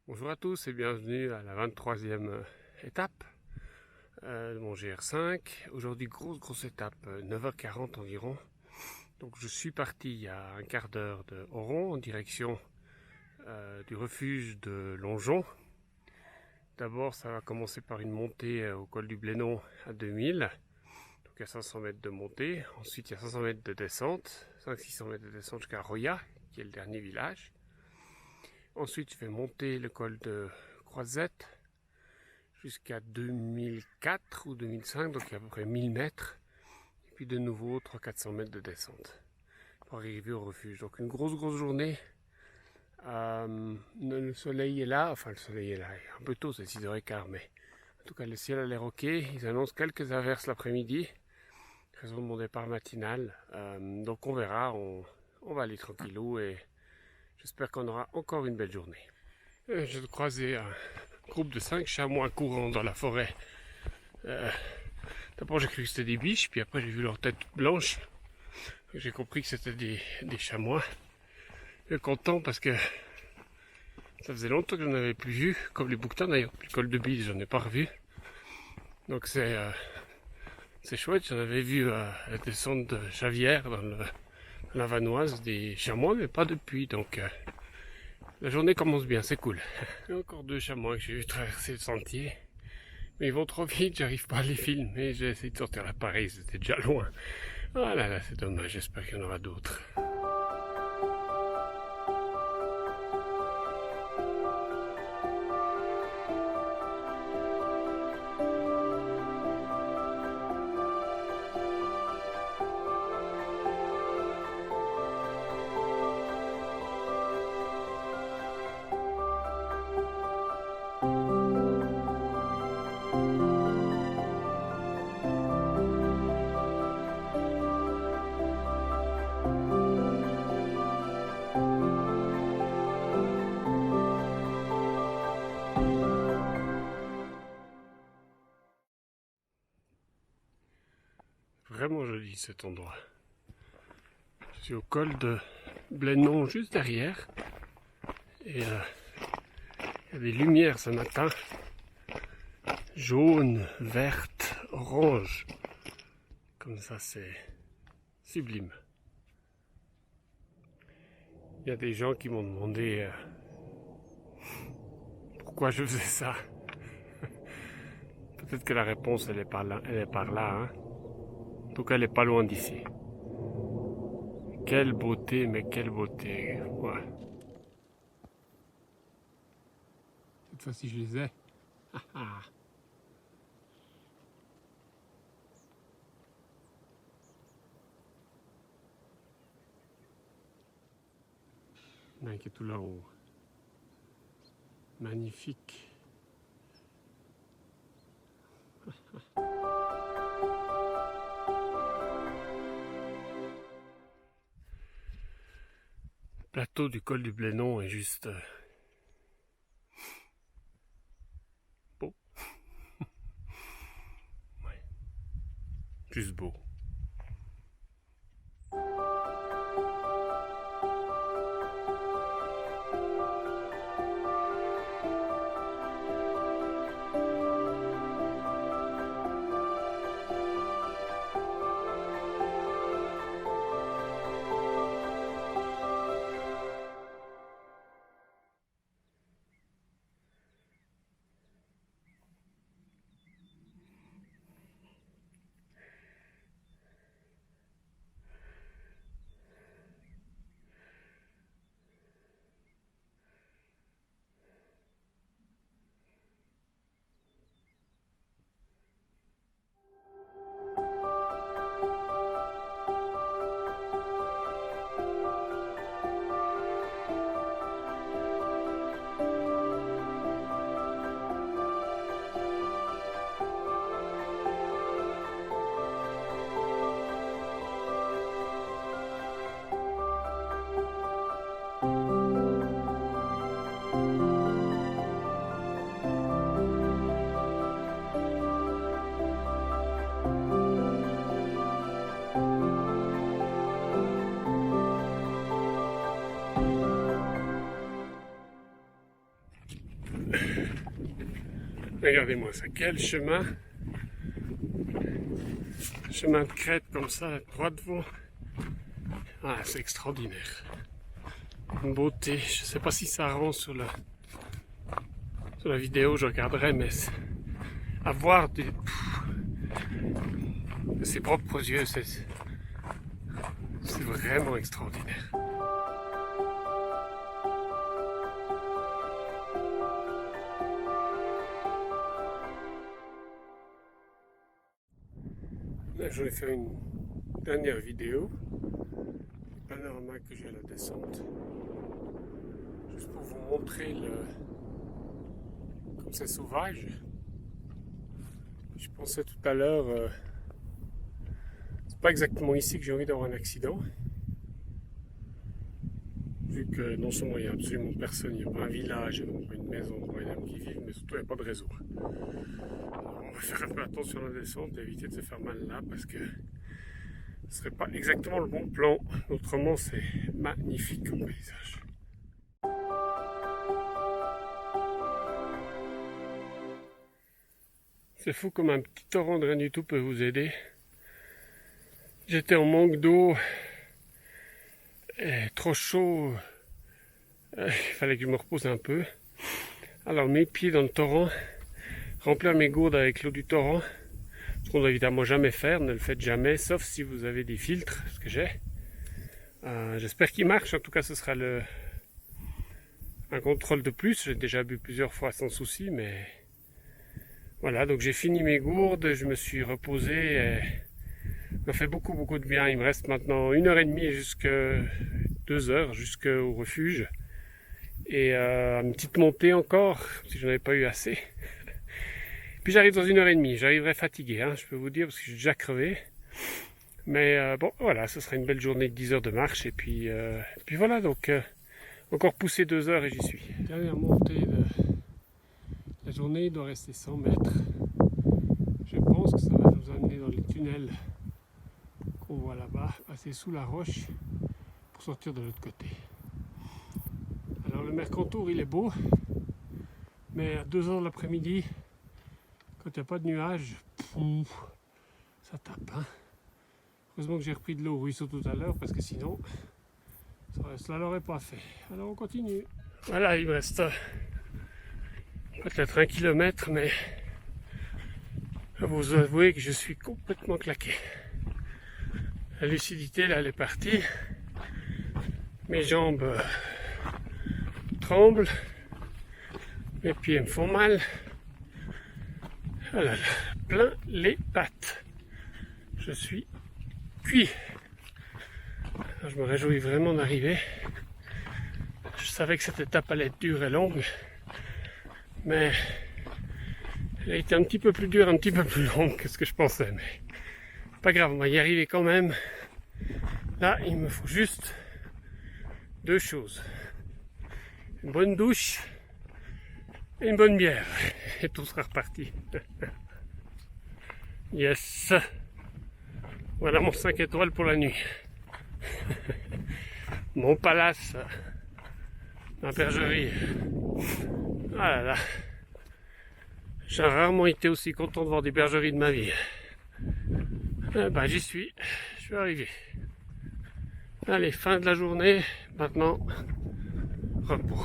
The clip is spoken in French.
Bonjour à tous et bienvenue à la 23e étape de mon GR5. Aujourd'hui, grosse étape, 9h40 environ. Donc je suis parti il y a un quart d'heure de Oron en direction du refuge de Longeon. D'abord, ça va commencer par une montée au col du Blénon à 2000. Donc à 500 mètres de montée. Ensuite, il y a 500 mètres de descente, 500-600 mètres de descente jusqu'à Roya, qui est le dernier village. Ensuite, je vais monter le col de Croisette jusqu'à 2004 ou 2005, donc à peu près 1000 mètres. Et puis de nouveau 300-400 mètres de descente pour arriver au refuge. Donc une grosse journée. Le soleil est là, enfin le soleil est là, un peu tôt, c'est 6h15, mais en tout cas le ciel a l'air ok. Ils annoncent quelques averses l'après-midi, raison de mon départ matinal. Donc on verra, on va aller tranquillou et j'espère qu'on aura encore une belle journée. Je croisais un groupe de 5 chamois courant dans la forêt. D'abord j'ai cru que c'était des biches, puis après j'ai vu leur tête toute blanche. J'ai compris que c'était des chamois. Je suis content parce que ça faisait longtemps que je n'en avais plus vu, comme les bouquetins d'ailleurs. Le col de bise, j'en ai pas revu. Donc c'est chouette, j'en avais vu à la descente de Javière dans la Vanoise des chamois, mais pas depuis. Donc la journée commence bien, c'est cool. Il y a encore 2 chamois que j'ai vu traverser le sentier. Mais ils vont trop vite, j'arrive pas à les filmer. J'ai essayé de sortir l'appareil, c'était déjà loin. Ah là là, c'est dommage, j'espère qu'il y en aura d'autres. Vraiment joli cet endroit. Je suis au col de Blénon juste derrière. Et il y a des lumières ce matin. Jaune, verte, orange. Comme ça, c'est sublime. Il y a des gens qui m'ont demandé pourquoi je faisais ça. Peut-être que la réponse, elle est par là. Elle est par là, hein. En tout cas, elle est pas loin d'ici. Quelle beauté, mais quelle beauté. Ouais. Cette fois-ci, je les ai. Ah. Il y en a un qui est tout là-haut. Magnifique. Le plateau du col du Blénon est juste beau. Ouais. Juste beau. Regardez-moi ça, quel chemin! Chemin de crête comme ça, droit devant. Ah, c'est extraordinaire. Une beauté. Je sais pas si ça rend sur la vidéo, je regarderai, mais à voir de ses propres yeux, c'est vraiment extraordinaire. Là, je vais faire une dernière vidéo du panorama que j'ai à la descente, juste pour vous montrer comme c'est sauvage. Je pensais tout à l'heure, c'est pas exactement ici que j'ai envie d'avoir un accident, vu que non seulement il n'y a absolument personne, il n'y a pas un village, il n'y a pas une maison, pas une âme qui vivent, mais surtout il n'y a pas de réseau. Alors on va faire un peu attention à la descente, éviter de se faire mal là, parce que ce serait pas exactement le bon plan. Autrement, c'est magnifique comme paysage. C'est fou comme un petit torrent de rien du tout peut vous aider. J'étais en manque d'eau, trop chaud, il fallait que je me repose un peu. Alors mes pieds dans le torrent, remplir mes gourdes avec l'eau du torrent, ce qu'on ne doit évidemment jamais faire, ne le faites jamais, sauf si vous avez des filtres, ce que j'ai. J'espère qu'il marche, en tout cas ce sera un contrôle de plus. J'ai déjà bu plusieurs fois sans souci, mais voilà, donc j'ai fini mes gourdes, je me suis reposé, et ça m'a fait beaucoup de bien. Il me reste maintenant 1h30 jusqu'à 2h jusqu'au refuge, et une petite montée encore, si je n'en avais pas eu assez. Puis j'arrive dans 1h30, j'arriverai fatigué, hein, je peux vous dire, parce que je suis déjà crevé. Mais bon, voilà, ce sera une belle journée de 10 heures de marche, et puis voilà, donc encore pousser 2 heures et j'y suis. Dernière montée de la journée, il doit rester 100 mètres. Je pense que ça va nous amener dans les tunnels qu'on voit là-bas, passer sous la roche pour sortir de l'autre côté. Alors le Mercantour, il est beau, mais à 2 heures de l'après-midi, quand il n'y a pas de nuages, ça tape, hein. Heureusement que j'ai repris de l'eau au ruisseau tout à l'heure, parce que sinon, cela l'aurait pas fait. Alors on continue. Voilà, il me reste peut-être 1 kilomètre, mais je vais vous avouer que je suis complètement claqué. La lucidité, là, elle est partie. Mes jambes tremblent. Mes pieds me font mal. Voilà, plein les pattes. Je suis cuit. Alors, je me réjouis vraiment d'arriver. Je savais que cette étape allait être dure et longue, mais elle a été un petit peu plus dure, un petit peu plus longue que ce que je pensais. Mais pas grave, on va y arriver quand même. Là, il me faut juste 2 choses. Une bonne douche et une bonne bière. Et tout sera reparti. Yes! Voilà mon 5 étoiles pour la nuit. Mon palace, ma bergerie. Ah là là. J'ai rarement été aussi content de voir des bergeries de ma vie. J'y suis. Je suis arrivé. Allez, fin de la journée. Maintenant, repos.